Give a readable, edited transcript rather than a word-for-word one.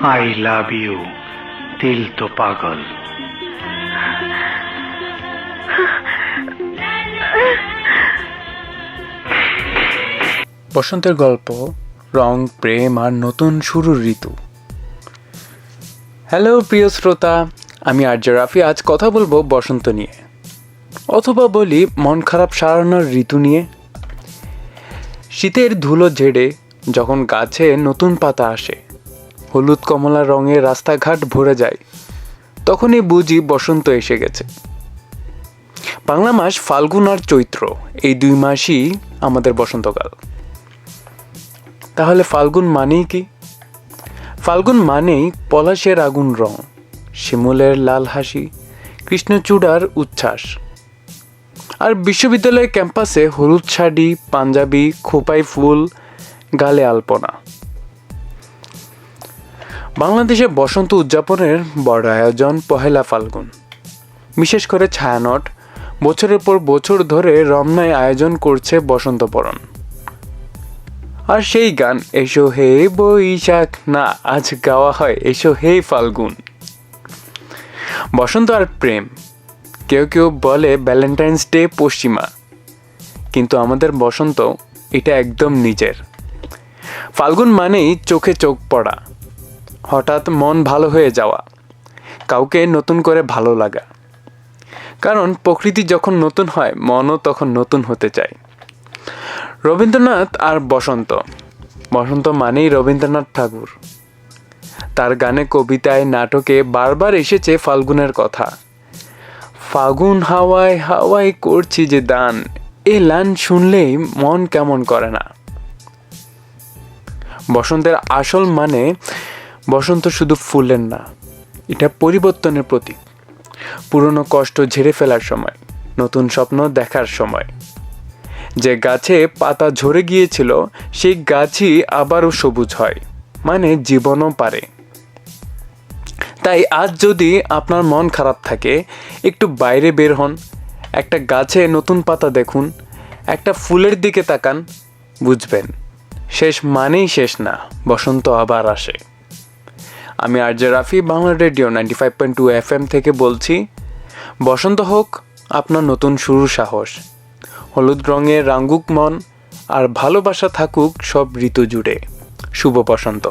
I love you दिल तो पागल। বসন্তের গল্প, রং, প্রেম আর নতুন শুরুর ঋতু। হ্যালো প্রিয় শ্রোতা, আমি আরজে রাফি। আজ কথা বলবো বসন্ত নিয়ে, অথবা বলি মন খারাপ সারানোর ঋতু নিয়ে। শীতের ধুলো ঝেড়ে যখন গাছে নতুন পাতা আসে, হলুদ কমলা রঙের রাস্তাঘাট ভরে যায়, তখনই বুঝি বসন্ত এসে গেছে। বাংলা মাস ফাল্গুন আর চৈত্র, এই দুই মাসই আমাদের বসন্তকাল। তাহলে ফাল্গুন মানেই কি? ফাল্গুন মানেই পলাশের আগুন রং, শিমুলের লাল হাসি, কৃষ্ণচূড়ার উচ্ছ্বাস, আর বিশ্ববিদ্যালয় ক্যাম্পাসে হলুদ শাড়ি, পাঞ্জাবি, খোপাই ফুল, গালে আলপনা। বাংলাদেশে বসন্ত উদযাপনের বড় আয়োজন পহেলা ফাল্গুন। বিশেষ করে ছায়ানট বছরের পর বছর ধরে রমনায় আয়োজন করছে বসন্ত বরণ। আর সেই গান এসো হে বৈশাখ, না আজ গাওয়া হয় এসো হে ফাল্গুন। বসন্ত আর প্রেম, কেউ কেউ বলে ভ্যালেন্টাইন্স ডে পশ্চিমা, কিন্তু আমাদের বসন্ত এটা একদম নিজের। ফাল্গুন মানেই চোখে চোখ পড়া, হঠাৎ মন ভালো হয়ে যাওয়া, কাউকে নতুন করে ভালো লাগা। কারণ প্রকৃতি যখন নতুন হয়, মনও তখন নতুন হতে চায়। রবীন্দ্রনাথ আর বসন্ত। বসন্ত মানেই রবীন্দ্রনাথ ঠাকুর। তার গানে, কবিতায়, নাটকে বারবার এসেছে ফাল্গুনের কথা। ফাগুন হাওয়ায় হাওয়ায় করছি যে দান, এই লান শুনলেই মন কেমন করে না। বসন্তের আসল মানে, বসন্ত শুধু ফুলের না, এটা পরিবর্তনের প্রতীক। পুরনো কষ্ট ঝেড়ে ফেলার সময়, নতুন স্বপ্ন দেখার সময়। যে গাছে পাতা ঝরে গিয়েছিল, সেই গাছই আবারও সবুজ হয়, মানে জীবনও পারে। তাই আজ যদি আপনার মন খারাপ থাকে, একটু বাইরে বের হন, একটা গাছে নতুন পাতা দেখুন, একটা ফুলের দিকে তাকান, বুঝবেন শেষ মানেই শেষ না, বসন্ত আবার আসে। আমি RJ Rafi, Bangla radio 95.2 FM থেকে বলছি, বসন্ত হোক আপনার নতুন শুরুর সাহস। হলুদ রঙে রাঙ্গুক মন, আর ভালোবাসা থাকুক সব ঋতু জুড়ে। শুভ বসন্ত।